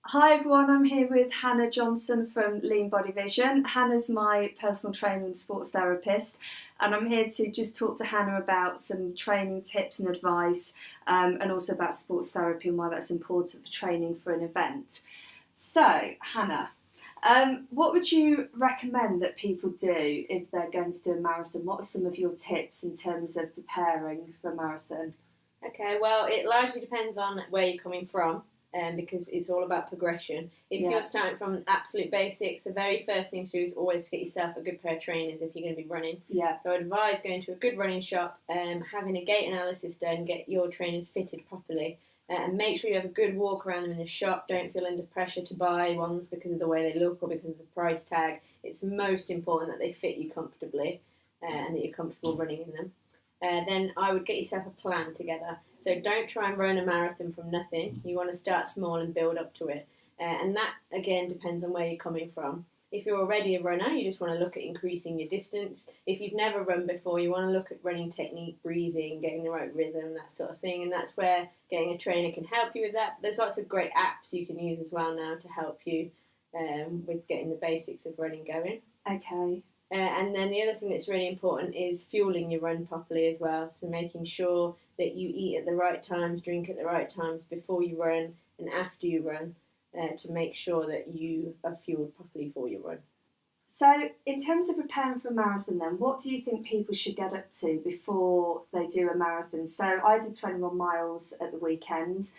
Hi everyone, I'm here with Hannah Johnson from Lean Body Vision. Hannah's my personal trainer and sports therapist, and I'm here to just talk to Hannah about some training tips and advice, and also about sports therapy and why that's important for training for an event. So, Hannah, what would you recommend that people do if they're going to do a marathon? What are some of your tips in terms of preparing for a marathon? Okay, well, it largely depends on where you're coming from, because it's all about progression. If Yeah. you're starting from absolute basics, the very first thing to do is always get yourself a good pair of trainers if you're going to be running. Yeah. So I'd advise going to a good running shop, having a gait analysis done, get your trainers fitted properly, and make sure you have a good walk around them in the shop. Don't feel under pressure to buy ones because of the way they look or because of the price tag. It's most important that they fit you comfortably, and that you're comfortable running in them. Then I would get yourself a plan together. So don't try and run a marathon from nothing. You want to start small and build up to it. And that, again, depends on where you're coming from. If you're already a runner, you just want to look at increasing your distance. If you've never run before, you want to look at running technique, breathing, getting the right rhythm, that sort of thing. And that's where getting a trainer can help you with that. There's lots of great apps you can use as well now to help you with getting the basics of running going. Okay. And then the other thing that's really important is fueling your run properly as well. So making sure that you eat at the right times, drink at the right times before you run and after you run, to make sure that you are fueled properly for your run. So, in terms of preparing for a marathon, then, what do you think people should get up to before they do a marathon? So, I did 21 miles at the weekend,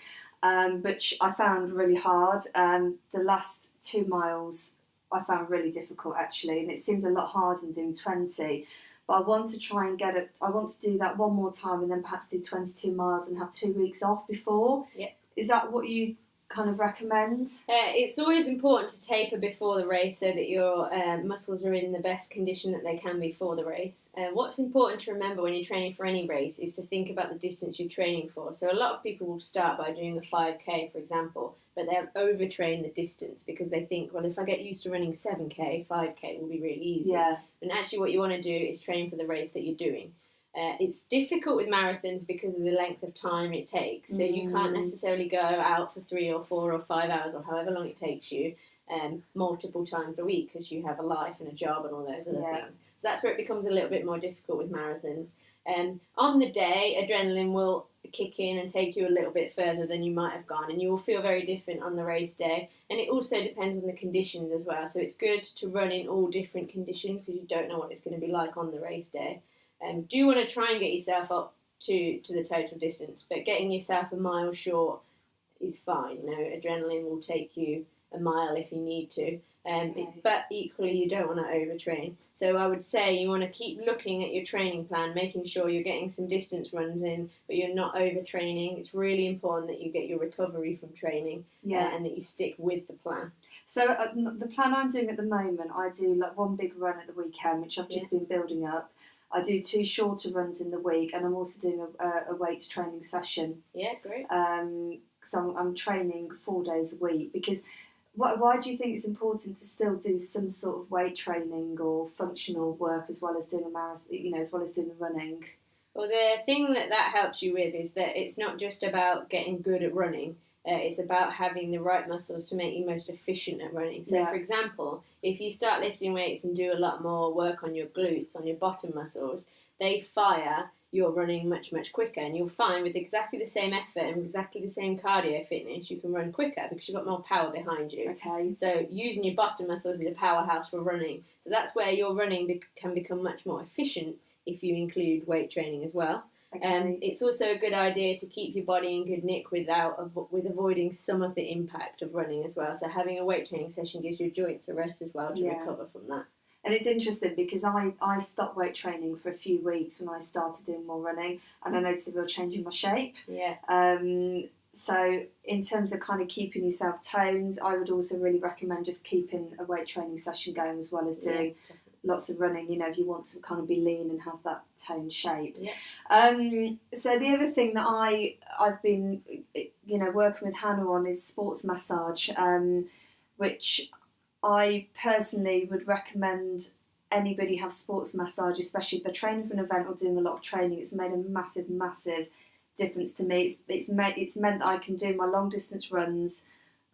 which I found really hard. The last 2 miles I found really difficult actually, and it seems a lot harder than doing 20. But I want to try and get it. I want to do that one more time, and then perhaps do 22 miles and have 2 weeks off before. Yeah. Is that what you kind of recommend? It's always important to taper before the race so that your muscles are in the best condition that they can be for the race. What's important to remember when you're training for any race is to think about the distance you're training for. So a lot of people will start by doing a 5k, for example, but they'll overtrain the distance because they think, well, if I get used to running 7k, 5k will be really easy. Yeah. And actually what you want to do is train for the race that you're doing. It's difficult with marathons because of the length of time it takes. So you can't necessarily go out for 3 or 4 or 5 hours or however long it takes you multiple times a week because you have a life and a job and all those other things. So that's where it becomes a little bit more difficult with marathons. On the day, adrenaline will kick in and take you a little bit further than you might have gone, and you will feel very different on the race day. And it also depends on the conditions as well. So it's good to run in all different conditions because you don't know what it's going to be like on the race day. Do want to try and get yourself up to the total distance, but getting yourself a mile short is fine. You know, adrenaline will take you a mile if you need to, but equally you don't want to overtrain. So I would say you want to keep looking at your training plan, making sure you're getting some distance runs in, but you're not overtraining. It's really important that you get your recovery from training, and that you stick with the plan. So the plan I'm doing at the moment, I do like one big run at the weekend, which I've just been building up. I do 2 shorter runs in the week, and I'm also doing a weights training session. Yeah, great. So I'm training 4 days a week because why do you think it's important to still do some sort of weight training or functional work as well as doing a marathon, as well as doing the running? Well, the thing that helps you with is that it's not just about getting good at running. It's about having the right muscles to make you most efficient at running. So, for example, if you start lifting weights and do a lot more work on your glutes, on your bottom muscles, they fire your running much, much quicker. And you'll find with exactly the same effort and exactly the same cardio fitness, you can run quicker because you've got more power behind you. Okay. So using your bottom muscles is a powerhouse for running. So that's where your running can become much more efficient if you include weight training as well. Okay. It's also a good idea to keep your body in good nick with avoiding some of the impact of running as well. So having a weight training session gives your joints a rest as well to recover from that. And it's interesting because I stopped weight training for a few weeks when I started doing more running, and I noticed a real change in my shape. Yeah. So in terms of kind of keeping yourself toned, I would also really recommend just keeping a weight training session going as well as doing lots of running, if you want to kind of be lean and have that toned shape. Yeah. So the other thing that I've been, working with Hannah on is sports massage, which I personally would recommend anybody have sports massage, especially if they're training for an event or doing a lot of training. It's made a massive, massive difference to me. It's meant that I can do my long distance runs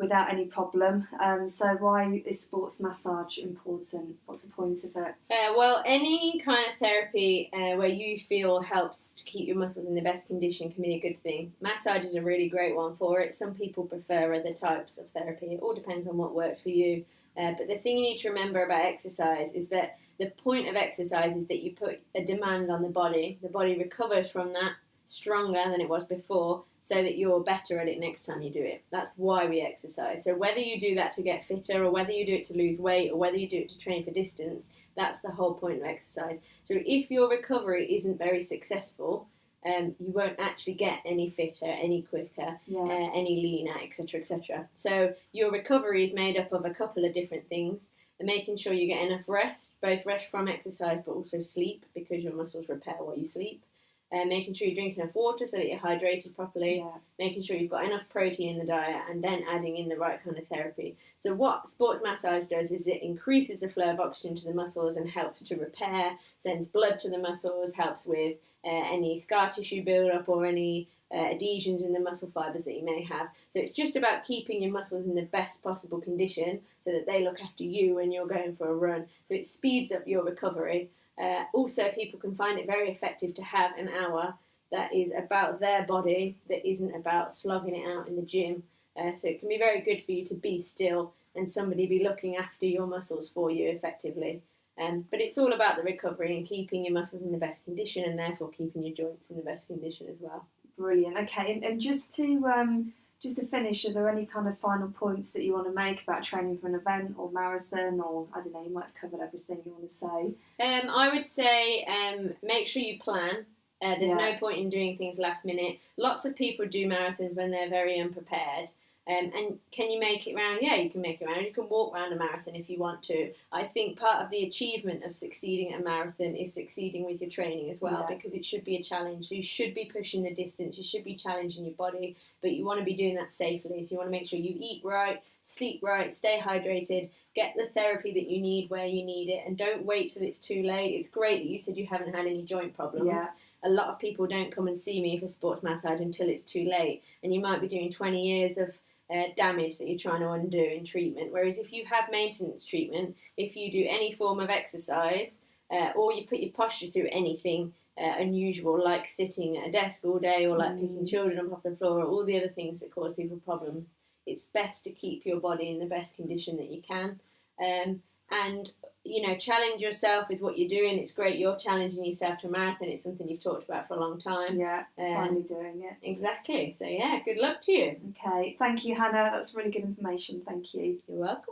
without any problem. So why is sports massage important? What's the point of it? Well, any kind of therapy where you feel helps to keep your muscles in the best condition can be a good thing. Massage is a really great one for it. Some people prefer other types of therapy. It all depends on what works for you. But the thing you need to remember about exercise is that the point of exercise is that you put a demand on the body. The body recovers from that stronger than it was before, so that you're better at it next time you do it. That's why we exercise. So whether you do that to get fitter, or whether you do it to lose weight, or whether you do it to train for distance, that's the whole point of exercise. So if your recovery isn't very successful, you won't actually get any fitter, any quicker, any leaner, etc., etc. So your recovery is made up of a couple of different things. And making sure you get enough rest, both rest from exercise but also sleep, because your muscles repair while you sleep. Making sure you drink enough water so that you're hydrated properly, making sure you've got enough protein in the diet, and then adding in the right kind of therapy. So what sports massage does is it increases the flow of oxygen to the muscles and helps to repair, sends blood to the muscles, helps with any scar tissue build-up or any adhesions in the muscle fibres that you may have. So it's just about keeping your muscles in the best possible condition so that they look after you when you're going for a run. So it speeds up your recovery. Also, people can find it very effective to have an hour that is about their body, that isn't about slogging it out in the gym. So it can be very good for you to be still and somebody be looking after your muscles for you effectively. But it's all about the recovery and keeping your muscles in the best condition, and therefore keeping your joints in the best condition as well. Brilliant. Okay, and just to finish, are there any kind of final points that you want to make about training for an event or marathon, or I don't know, you might have covered everything you want to say? I would say make sure you plan. There's no point in doing things last minute. Lots of people do marathons when they're very unprepared. And can you make it round? Yeah, you can make it round. You can walk around a marathon if you want to. I think part of the achievement of succeeding at a marathon is succeeding with your training as well, because it should be a challenge. So you should be pushing the distance. You should be challenging your body, but you want to be doing that safely. So you want to make sure you eat right, sleep right, stay hydrated, get the therapy that you need where you need it, and don't wait till it's too late. It's great that you said you haven't had any joint problems. Yeah. A lot of people don't come and see me for sports massage until it's too late, and you might be doing 20 years of damage that you're trying to undo in treatment. Whereas if you have maintenance treatment, if you do any form of exercise, or you put your posture through anything unusual, like sitting at a desk all day, or like picking children up off the floor, or all the other things that cause people problems, it's best to keep your body in the best condition that you can. And challenge yourself with what you're doing. It's great you're challenging yourself to a marathon. It's something you've talked about for a long time. Yeah, finally doing it. Exactly. So yeah, good luck to you. Okay, thank you, Hannah. That's really good information. Thank you. You're welcome.